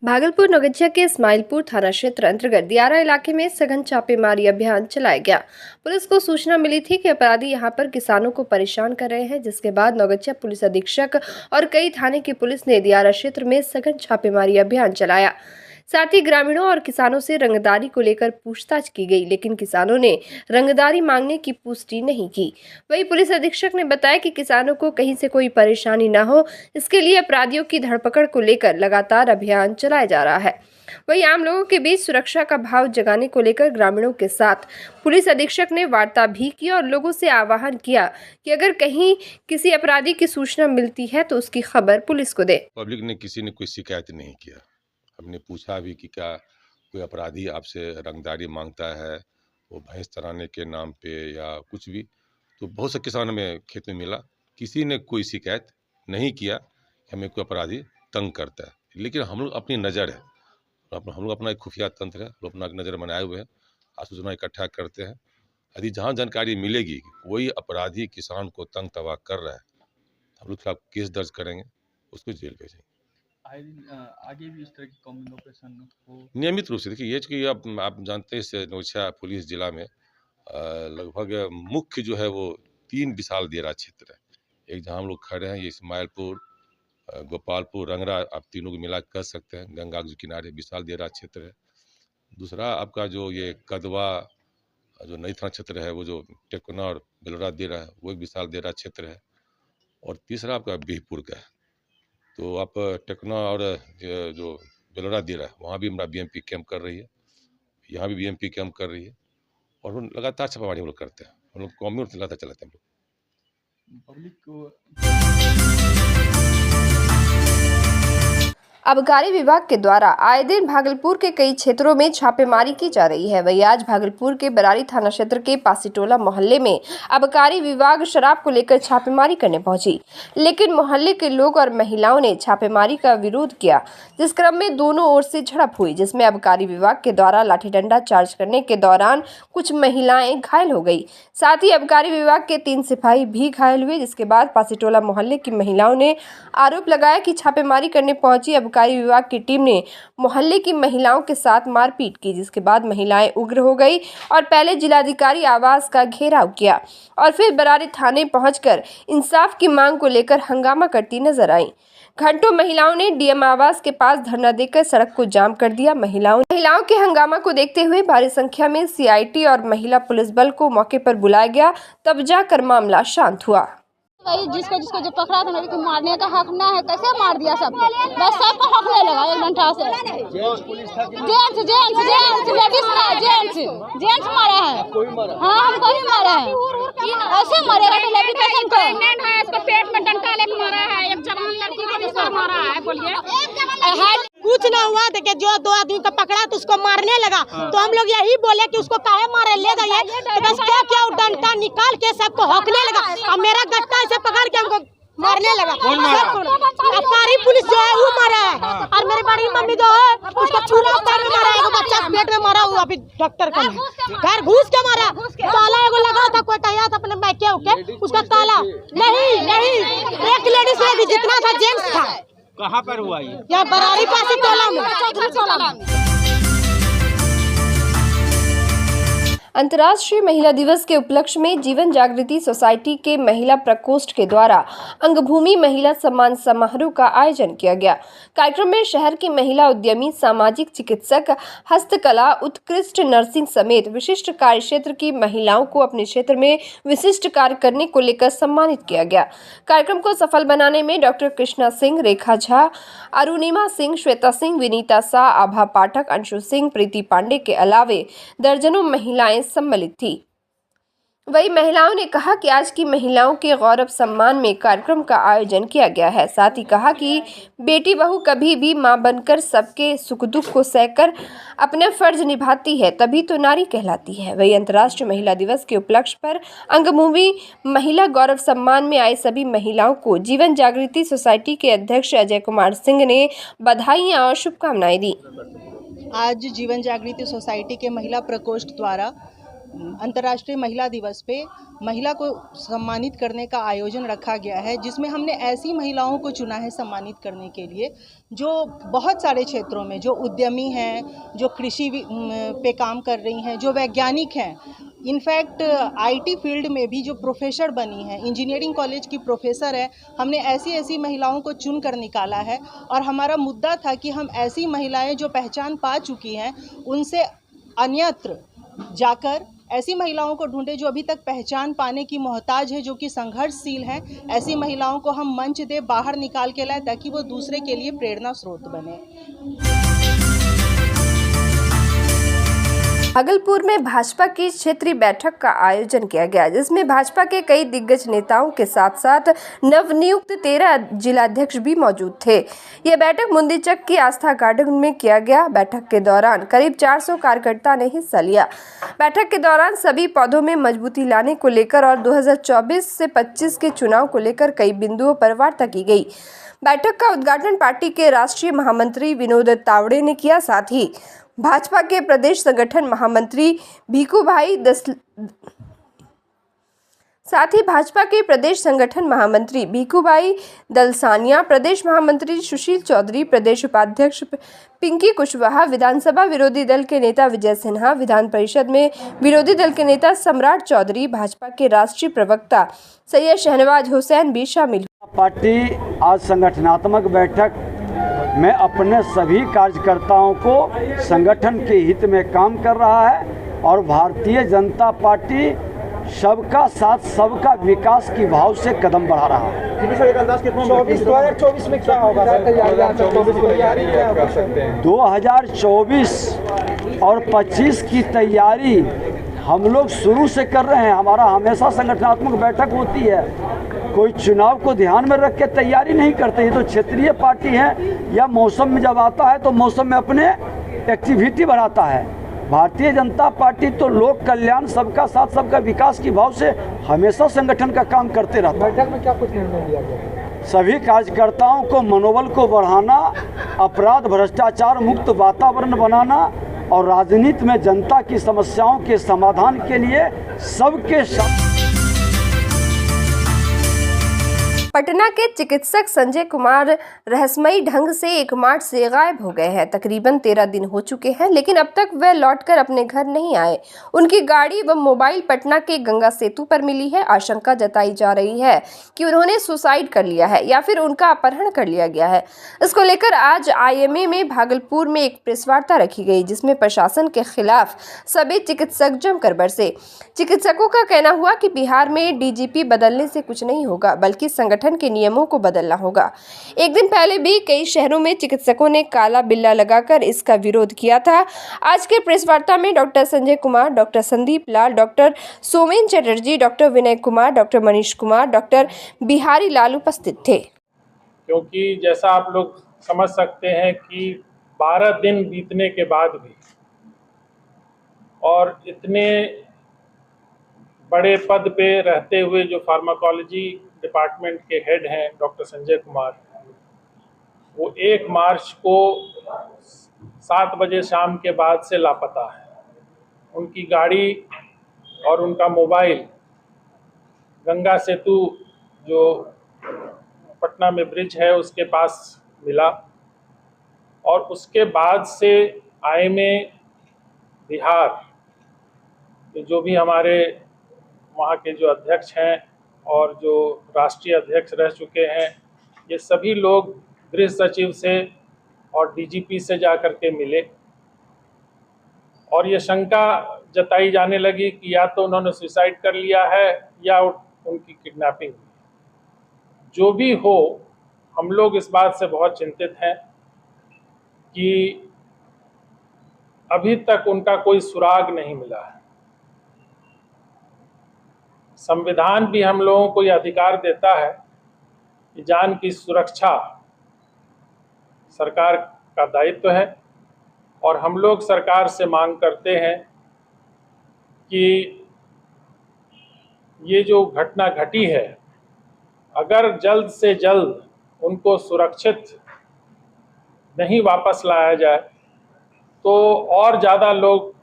भागलपुर नौगछिया के इस्माइलपुर थाना क्षेत्र अंतर्गत दियारा इलाके में सघन छापेमारी अभियान चलाया गया। पुलिस को सूचना मिली थी कि अपराधी यहां पर किसानों को परेशान कर रहे हैं, जिसके बाद नौगछिया पुलिस अधीक्षक और कई थाने की पुलिस ने दियारा क्षेत्र में सघन छापेमारी अभियान चलाया। साथ ही ग्रामीणों और किसानों से रंगदारी को लेकर पूछताछ की गई, लेकिन किसानों ने रंगदारी मांगने की पुष्टि नहीं की। वहीं पुलिस अधीक्षक ने बताया कि किसानों को कहीं से कोई परेशानी न हो, इसके लिए अपराधियों की धरपकड़ को लेकर लगातार अभियान चलाया जा रहा है। वहीं आम लोगों के बीच सुरक्षा का भाव जगाने को लेकर ग्रामीणों के साथ पुलिस अधीक्षक ने वार्ता भी की और लोगों से आह्वान किया कि अगर कहीं किसी अपराधी की सूचना मिलती है तो उसकी खबर पुलिस को दे। पब्लिक ने किसी ने कोई शिकायत नहीं किया। हमने पूछा भी कि क्या कोई अपराधी आपसे रंगदारी मांगता है, वो भैंस चराने के नाम पे या कुछ भी, तो बहुत से किसानों में खेत में मिला। किसी ने कोई शिकायत नहीं किया हमें कोई अपराधी तंग करता है। लेकिन हम लोग अपनी नज़र है, हम लोग अपना एक खुफिया तंत्र है, लोग अपना नज़र बनाए हुए हैं, सूचना इकट्ठा करते हैं। यदि जहाँ जानकारी मिलेगी कोई अपराधी किसान को तंग तबाह कर रहा है, हम लोग खिलाफ केस दर्ज करेंगे, उसको जेल भेजेंगे। आगे भी इस तरह की कॉम्बिंग ऑपरेशन हो नियमित रूप से देखिए, ये कि आप जानते हैं इस नौगछिया पुलिस जिला में लगभग मुख्य जो है वो 3 विशाल दियारा क्षेत्र है। एक जहाँ हम लोग खड़े हैं, ये इस्माइलपुर, गोपालपुर, रंगरा, आप तीनों को मिला कह सकते हैं, गंगा के किनारे विशाल दियारा क्षेत्र है। दूसरा आपका जो ये कदवा जो नई थाना क्षेत्र है, वो जो टेकोना और बेलोरा दियारा है, वो एक विशाल दियारा क्षेत्र है। और तीसरा आपका बिहपुर का है। तो आप टेकोना और जो बेलोरा दियारा है, वहाँ भी हमारा बीएमपी कैंप कर रही है, यहाँ भी बीएमपी कैंप कर रही है, और हम लगातार छापामारी हम लोग करते हैं। हम लोग कॉम्बिंग लगातार चलाते हैं हम लोग। पब्लिक को आबकारी विभाग के द्वारा आए दिन भागलपुर के कई क्षेत्रों में छापेमारी की जा रही है। वही आज भागलपुर के बरारी थाना क्षेत्र के पासीटोला मोहल्ले में आबकारी विभाग शराब को लेकर छापेमारी करने पहुंची, लेकिन मोहल्ले के लोग और महिलाओं ने छापेमारी का विरोध किया, जिस क्रम में दोनों ओर से झड़प हुई, जिसमें आबकारी विभाग के द्वारा लाठी डंडा चार्ज करने के दौरान कुछ महिलाएं घायल हो गई। साथ ही आबकारी विभाग के 3 सिपाही भी घायल हुए, जिसके बाद पासीटोला मोहल्ले की महिलाओं ने आरोप लगाया कि छापेमारी करने पहुंची आबकारी विभाग की टीम ने मोहल्ले की महिलाओं के साथ मारपीट की, जिसके बाद महिलाएं उग्र हो गई और पहले जिलाधिकारी आवास का घेराव किया और फिर बरारी थाने पहुंचकर इंसाफ की मांग को लेकर हंगामा करती नजर आई। घंटों महिलाओं ने डीएम आवास के पास धरना देकर सड़क को जाम कर दिया। महिलाओं के हंगामा को देखते हुए भारी संख्या में सीआईटी और महिला पुलिस बल को मौके पर बुलाया गया, तब जाकर मामला शांत हुआ। वही जिसको जिसको जो पकड़ा था उसको मारने का हक ना है, कैसे मार दिया सबको, बस सबको हकने लगा एक घंटा से। जेंट्स लेडीज ना, जेंट्स मारा है। हाँ हमको भी मारा है, ऐसे मारेगा तो लेडी पेशेंट को है, इसको पेट में डंडा लेके मारा है, एक जवान लड़की को भी मारा है। बोलिए कुछ ना हुआ, देखिए जो 2 आदमी का पकड़ा तो उसको मारने लगा। तो हम लोग यही बोले कि उसको काहे मारे, ले जाइए, तो बस क्या क्या डंडा निकाल के सबको हकने लगा और मेरा गट्टा ऐसे पकड़ के हमको मारने लगा। आबकारी पुलिस जो है वो मारा है और मेरी बड़ी मम्मी जो है उसको चूल्हा पैर में मारा है, एक बच्चा पेट में मारा हुआ, अभी डॉक्टर का घर घुस के मारा। ताला एगो लगा था, कोई कहा था अपने मैके होके, उसका ताला नहीं एक लेडीज में भी जितना था जेंट्स था। कहाँ पर हुआ ये? या बरारी पासीटोला में। अंतर्राष्ट्रीय महिला दिवस के उपलक्ष्य में जीवन जागृति सोसाइटी के महिला प्रकोष्ठ के द्वारा अंगभूमि महिला सम्मान समारोह का आयोजन किया गया। कार्यक्रम में शहर की महिला उद्यमी, सामाजिक चिकित्सक, हस्तकला, उत्कृष्ट नर्सिंग समेत विशिष्ट कार्य क्षेत्र की महिलाओं को अपने क्षेत्र में विशिष्ट कार्य करने को लेकर सम्मानित किया गया। कार्यक्रम को सफल बनाने में डॉक्टर कृष्णा सिंह, रेखा झा, अरुणिमा सिंह, श्वेता सिंह, विनीता शाह, आभा पाठक, अंशु सिंह, प्रीति पांडे के अलावे दर्जनों महिलाएं सम्मिलित थी। वही महिलाओं ने कहा कि आज की महिलाओं के गौरव सम्मान में कार्यक्रम का आयोजन किया गया है। साथ ही कहा कि बेटी बहू कभी भी मां बनकर सबके सुख दुख को सहकर अपना फर्ज निभाती है, तभी तो नारी कहलाती है। वही अंतर्राष्ट्रीय महिला दिवस के उपलक्ष्य पर अंगभूमि महिला गौरव सम्मान में आए सभी महिलाओं को जीवन जागृति सोसाइटी के अध्यक्ष अजय कुमार सिंह ने बधाइयां और शुभकामनाएं दी। आज जीवन जागृति सोसाइटी के महिला प्रकोष्ठ द्वारा अंतर्राष्ट्रीय महिला दिवस पे महिला को सम्मानित करने का आयोजन रखा गया है, जिसमें हमने ऐसी महिलाओं को चुना है सम्मानित करने के लिए जो बहुत सारे क्षेत्रों में जो उद्यमी हैं, जो कृषि पे काम कर रही हैं, जो वैज्ञानिक हैं, इनफैक्ट आईटी फील्ड में भी जो प्रोफेसर बनी हैं, इंजीनियरिंग कॉलेज की प्रोफेसर है। हमने ऐसी महिलाओं को चुन कर निकाला है और हमारा मुद्दा था कि हम ऐसी महिलाएं जो पहचान पा चुकी हैं उनसे अन्यत्र जाकर ऐसी महिलाओं को ढूंढे जो अभी तक पहचान पाने की मोहताज है, जो कि संघर्षशील हैं। ऐसी महिलाओं को हम मंच दे बाहर निकाल के लाए ताकि वो दूसरे के लिए प्रेरणा स्रोत बने। भागलपुर में भाजपा की क्षेत्रीय बैठक का आयोजन किया गया, जिसमें भाजपा के कई दिग्गज नेताओं के साथ साथ नवनियुक्त 13 जिलाध्यक्ष भी मौजूद थे। यह बैठक मुंदीचक की आस्था गार्डन में किया गया। बैठक के दौरान करीब 400 कार्यकर्ता ने हिस्सा लिया। बैठक के दौरान सभी पौधों में मजबूती लाने को लेकर और 2024 से 25 के चुनाव को लेकर कई बिंदुओं पर वार्ता की गई। बैठक का उद्घाटन पार्टी के राष्ट्रीय महामंत्री विनोद तावड़े ने किया। साथ ही भाजपा के प्रदेश संगठन महामंत्री भीखूभाई दलसानिया, प्रदेश महामंत्री सुशील चौधरी, प्रदेश उपाध्यक्ष पिंकी कुशवाहा, विधानसभा विरोधी दल के नेता विजय सिन्हा, विधान परिषद में विरोधी दल के नेता सम्राट चौधरी, भाजपा के राष्ट्रीय प्रवक्ता सैयद शहनवाज हुसैन भी शामिल हुए। पार्टी आज संगठनात्मक बैठक में अपने सभी कार्यकर्ताओं को संगठन के हित में काम कर रहा है और भारतीय जनता पार्टी सबका साथ सबका विकास की भाव से कदम बढ़ा रहा है। 2024 में क्या होगा? 2024 और 25 की तैयारी हम लोग शुरू से कर रहे हैं। हमारा हमेशा संगठनात्मक बैठक होती है, कोई चुनाव को ध्यान में रख के तैयारी नहीं करते। ये तो क्षेत्रीय पार्टी है, या मौसम में जब आता है तो मौसम में अपने एक्टिविटी बढ़ाता है। भारतीय जनता पार्टी तो लोक कल्याण, सबका साथ सबका विकास की भाव से हमेशा संगठन का काम करते रहता है। बैठक में क्या कुछ निर्णय लिया गया? सभी कार्यकर्ताओं को मनोबल को बढ़ाना, अपराध भ्रष्टाचार मुक्त वातावरण बनाना और राजनीति में जनता की समस्याओं के समाधान के लिए सबके साथ। पटना के चिकित्सक संजय कुमार रहस्यमयी ढंग से 1 मार्च से गायब हो गए हैं। तकरीबन 13 दिन हो चुके हैं, लेकिन अब तक वे लौटकर अपने घर नहीं आए। उनकी गाड़ी व मोबाइल पटना के गंगा सेतु पर मिली है। आशंका जताई जा रही है कि उन्होंने सुसाइड कर लिया है या फिर उनका अपहरण कर लिया गया है। इसको लेकर आज IMA में भागलपुर में एक प्रेस वार्ता रखी गई, जिसमें प्रशासन के खिलाफ सभी चिकित्सक जमकर बरसे। चिकित्सकों का कहना हुआ कि बिहार में DGP बदलने से कुछ नहीं होगा, बल्कि संगठन के नियमों को बदलना होगा। एक दिन पहले भी कई शहरों में चिकित्सकों ने काला बिल्ला लगाकर इसका विरोध किया था। आज के प्रेस वार्ता में डॉक्टर संजय कुमार, डॉक्टर संदीप लाल, doctor Somen Chatterjee, doctor Vinay Kumar, doctor Manish Kumar, doctor Bihari लाल उपस्थित थे। क्योंकि जैसा आप लोग समझ सकते हैं कि 12 दिन बीतने के बाद भी और इतने बड़े पद पे रहते हुए जो फार्माकोलॉजी डिपार्टमेंट के हेड हैं डॉक्टर संजय कुमार, वो 1 मार्च को 7 बजे शाम के बाद से लापता है। उनकी गाड़ी और उनका मोबाइल गंगा सेतु जो पटना में ब्रिज है उसके पास मिला और उसके बाद से IMA बिहार के जो भी हमारे वहाँ के जो अध्यक्ष हैं और जो राष्ट्रीय अध्यक्ष रह चुके हैं, ये सभी लोग गृह सचिव से और DGP से जाकर के मिले और ये शंका जताई जाने लगी कि या तो उन्होंने सुसाइड कर लिया है या उनकी किडनैपिंग। जो भी हो, हम लोग इस बात से बहुत चिंतित हैं कि अभी तक उनका कोई सुराग नहीं मिला है। संविधान भी हम लोगों को यह अधिकार देता है कि जान की सुरक्षा सरकार का दायित्व है और हम लोग सरकार से मांग करते हैं कि ये जो घटना घटी है, अगर जल्द से जल्द उनको सुरक्षित नहीं वापस लाया जाए तो और ज़्यादा लोग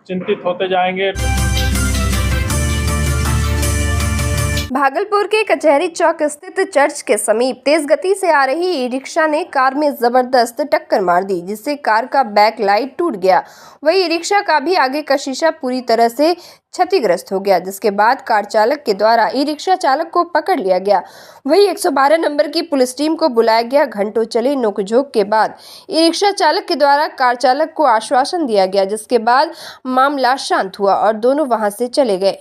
चिंतित होते जाएंगे। भागलपुर के कचहरी चौक स्थित चर्च के समीप तेज गति से आ रही ई रिक्शा ने कार में जबरदस्त टक्कर मार दी, जिससे कार का बैक लाइट टूट गया। वहीं ई रिक्शा का भी आगे का शीशा पूरी तरह से क्षतिग्रस्त हो गया, जिसके बाद कार चालक के द्वारा ई रिक्शा चालक को पकड़ लिया गया। वहीं 112 नंबर की पुलिस टीम को बुलाया गया। घंटों चली नोकझोंक के बाद ई रिक्शा चालक के द्वारा कार चालक को आश्वासन दिया गया, जिसके बाद मामला शांत हुआ और दोनों वहां से चले गए।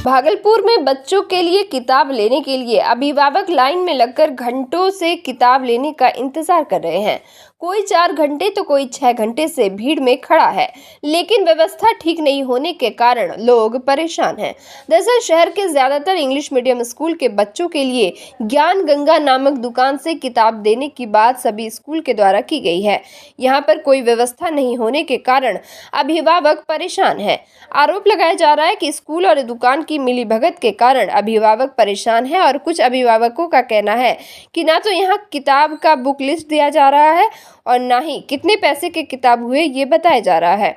भागलपुर में बच्चों के लिए किताब लेने के लिए अभिभावक लाइन में लगकर घंटों से किताब लेने का इंतजार कर रहे हैं। कोई 4 घंटे तो कोई 6 घंटे से भीड़ में खड़ा है, लेकिन व्यवस्था ठीक नहीं होने के कारण लोग परेशान हैं। दरअसल शहर के ज्यादातर इंग्लिश मीडियम स्कूल के बच्चों के लिए ज्ञान गंगा नामक दुकान से किताब देने की बात सभी स्कूल के द्वारा की गई है। यहाँ पर कोई व्यवस्था नहीं होने के कारण अभिभावक परेशान है। आरोप लगाया जा रहा है कि स्कूल और दुकान की मिलीभगत के कारण अभिभावक परेशान है और कुछ अभिभावकों का कहना है कि ना तो यहाँ किताब का बुक लिस्ट दिया जा रहा है और ना ही कितने पैसे के किताब हुए ये बताया जा रहा है।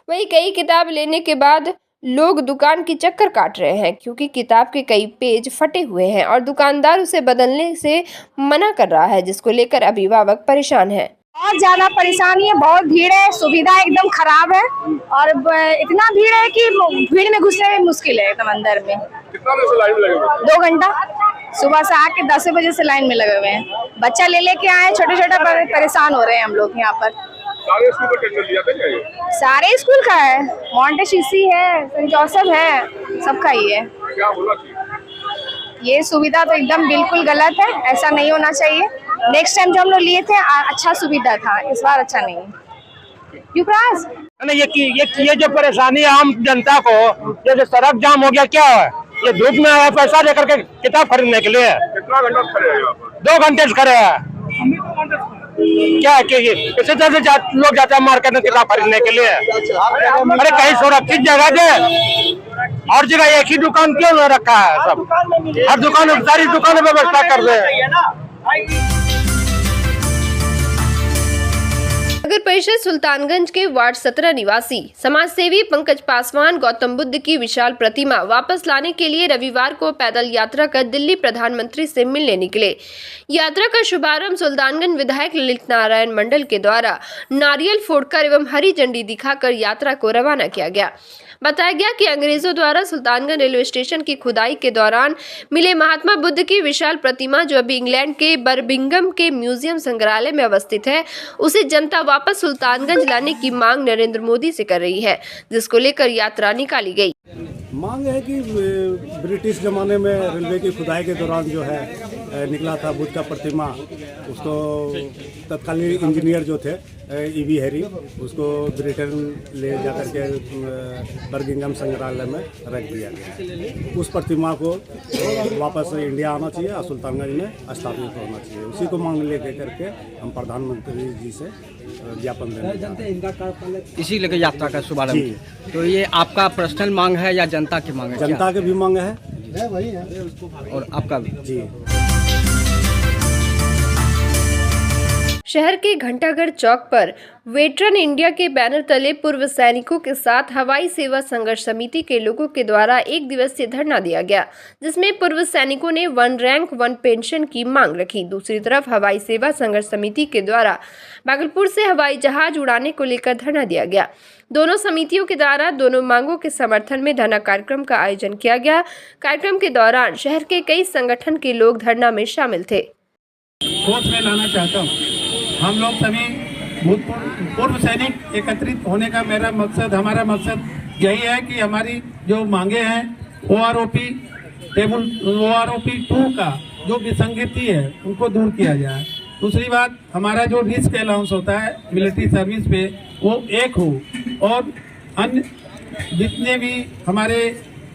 वहीं कई किताब लेने के बाद लोग दुकान की चक्कर काट रहे हैं, क्योंकि किताब के कई पेज फटे हुए हैं और दुकानदार उसे बदलने से मना कर रहा है, जिसको लेकर अभिभावक परेशान है। बहुत ज्यादा परेशानी है, बहुत भीड़ है, सुविधा एकदम खराब है और इतना भीड़ है कि भीड़ में घुसने में मुश्किल है एकदम अंदर में। कितना देर से लाइन में लगे हुए हैं? 2 घंटा सुबह से आके 10 बजे से लाइन में लगे हुए हैं। बच्चा ले लेके आए, छोटे छोटे परेशान हो रहे हैं हम लोग यहाँ पर। सारे स्कूल का टेंशन लिया था क्या ये? सारे स्कूल का है, मॉन्टेसिसी है, सेंट जोसेफ है, सबका ही है। क्या होना चाहिए? ये सुविधा तो एकदम बिल्कुल गलत है, ऐसा नहीं होना चाहिए। नेक्स्ट टाइम जो हम लोग लिए थे अच्छा सुविधा था, इस बार अच्छा नहीं है। युवराज ये जो परेशानी है आम जनता को, ये जो सड़क जाम हो गया, क्या है ये धूप में आया पैसा लेकर के किताब खरीदने के लिए। कितना घंटा खड़े हैं यहाँ पर? 2 घंटे से खड़े हैं। क्या है कि इसी तरह से लोग जाते हैं मार्केट में किताब खरीदने के लिए। अरे कहीं सुरक्षित जगह दे, और जगह एक ही दुकान क्यों न रखा है? सब हर दुकान, सारी दुकान व्यवस्था कर दे। नगर परिषद सुल्तानगंज के वार्ड 17 निवासी समाजसेवी पंकज पासवान गौतम बुद्ध की विशाल प्रतिमा वापस लाने के लिए रविवार को पैदल यात्रा कर दिल्ली प्रधानमंत्री से मिलने निकले। यात्रा का शुभारंभ सुल्तानगंज विधायक ललित नारायण मंडल के द्वारा नारियल फोड़कर एवं हरी झंडी दिखाकर यात्रा को रवाना किया गया। बताया गया कि अंग्रेजों द्वारा सुल्तानगंज रेलवे स्टेशन की खुदाई के दौरान मिले महात्मा बुद्ध की विशाल प्रतिमा, जो अभी इंग्लैंड के बर्मिंघम के म्यूजियम संग्रहालय में अवस्थित है, उसे जनता वापस सुल्तानगंज लाने की मांग नरेंद्र मोदी से कर रही है, जिसको लेकर यात्रा निकाली गई। मांग है कि ब्रिटिश ज़माने में रेलवे की खुदाई के दौरान जो है निकला था बुद्ध का प्रतिमा, उसको तत्कालीन इंजीनियर जो थे E.V. हैरी, उसको ब्रिटेन ले जाकर के बर्मिंघम संग्रहालय में रख दिया गया। उस प्रतिमा को वापस इंडिया आना चाहिए और सुल्तानगंज में स्थापित होना चाहिए। उसी को मांग ले करके हम प्रधानमंत्री जी से ज्ञापन देंगे। इसी लेकर यात्रा का शुभारंभ। तो ये आपका पर्सनल मांग है या जनता की मांग है? जनता की भी मांग है और आपका भी। जी। शहर के घंटाघर चौक पर वेटरन इंडिया के बैनर तले पूर्व सैनिकों के साथ हवाई सेवा संघर्ष समिति के लोगों के द्वारा 1 दिवसीय धरना दिया गया, जिसमें पूर्व सैनिकों ने 1 रैंक 1 पेंशन की मांग रखी। दूसरी तरफ हवाई सेवा संघर्ष समिति के द्वारा भागलपुर से हवाई जहाज उड़ाने को लेकर धरना दिया गया। दोनों समितियों के द्वारा दोनों मांगों के समर्थन में धरना कार्यक्रम का आयोजन किया गया। कार्यक्रम के दौरान शहर के कई संगठन के लोग धरना में शामिल थे। सोच में लाना चाहता हूँ, हम लोग सभी पूर्व सैनिक एकत्रित होने का हमारा मकसद यही है कि हमारी जो मांगे हैं OROP 2 का जो विसंगति है उनको दूर किया जाए। दूसरी बात, हमारा जो रिस्क अलाउंस होता है मिलिट्री सर्विस पे वो 1 हो और अन्य जितने भी हमारे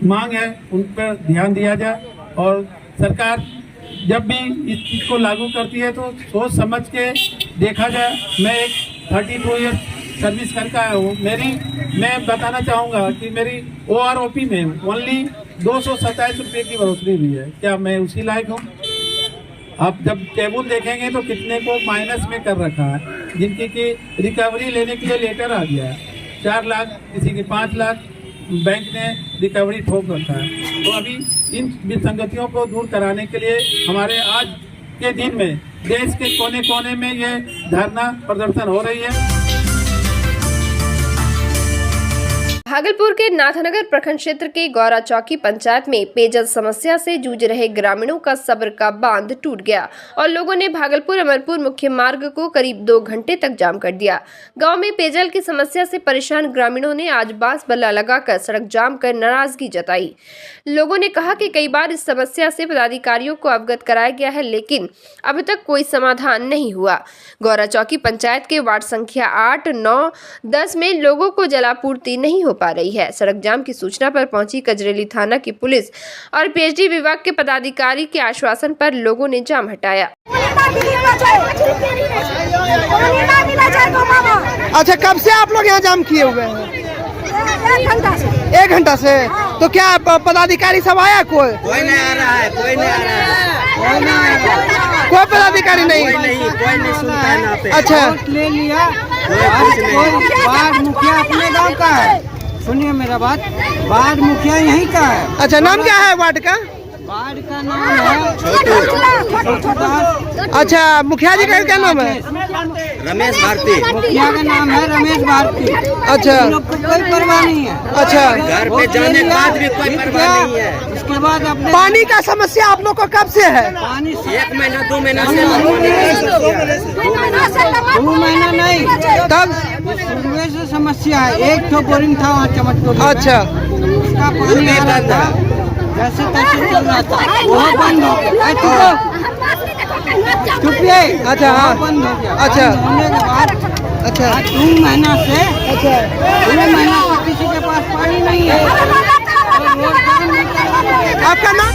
मांग है उन पर ध्यान दिया जाए। और सरकार जब भी इस चीज़ को लागू करती है तो सोच समझ के देखा जाए। मैं एक 32 ईयर सर्विस करके आया हूँ। मैं बताना चाहूँगा कि मेरी OROP में ओनली 227 रुपये की बढ़ोतरी हुई है। क्या मैं उसी लायक हूँ? आप जब टेबल देखेंगे तो कितने को माइनस में कर रखा है, जिनकी की रिकवरी लेने के लिए लेटर आ गया है 4 लाख, किसी के 5 लाख, बैंक ने रिकवरी ठोक रखा है। तो अभी इन विसंगतियों को दूर कराने के लिए हमारे आज के दिन में देश के कोने कोने में ये धरना प्रदर्शन हो रही है। भागलपुर के नाथनगर प्रखंड क्षेत्र के गौरा चौकी पंचायत में पेयजल समस्या से जूझ रहे ग्रामीणों का सब्र का बांध टूट गया और लोगों ने भागलपुर अमरपुर मुख्य मार्ग को करीब 2 घंटे तक जाम कर दिया। गांव में पेयजल की समस्या से परेशान ग्रामीणों ने आज बांस बल्ला लगाकर सड़क जाम कर नाराजगी जताई। लोगों ने कहा कि कई बार इस समस्या से पदाधिकारियों को अवगत कराया गया है, लेकिन अभी तक कोई समाधान नहीं हुआ। गौरा चौकी पंचायत के वार्ड संख्या 8, 9, 10 में लोगों को जलापूर्ति नहीं हो पा रही है। सड़क जाम की सूचना पर पहुंची कजरेली थाना की पुलिस और पीएचडी विभाग के पदाधिकारी के आश्वासन पर लोगों ने जाम हटाया। अच्छा, कब से आप लोग यहाँ जाम किए हुए हैं? 1 घंटा से। तो क्या पदाधिकारी सब आया? कोई नहीं आ रहा है, कोई पदाधिकारी नहीं, कोई नहीं सुनता है ना पे। अच्छा, ले लिया। वार्ड मुखिया अपने गांव का है, सुनिए मेरा बात, वार्ड मुखिया यहीं का है। अच्छा, नाम क्या है वार्ड का? वार्ड का नाम है छोटू। अच्छा, मुखिया जी का क्या नाम है? रमेश भारती। मुखिया का नाम है रमेश भारती। अच्छा, कोई परवाह नहीं है। अच्छा, घर पे जाने के बाद भी कोई परवाह नहीं है। उसके बाद अपने पानी का समस्या आप लोग को कब से है? पानी 1 महीना 2 महीना से। 2 महीना नहीं, तब शुरू से समस्या है। एक तो बोरिंग था वहाँ चमकपुर। अच्छा, उसका पानी आ रहा था, जैसे तैसे चल रहा था, वो बंद हो गया। चुपिए। अच्छा, हाँ, बंद हो गया। अच्छा, होने के बाद अच्छा 2 महीना से 2 महीना से किसी के पास पानी नहीं है। आपका नाम?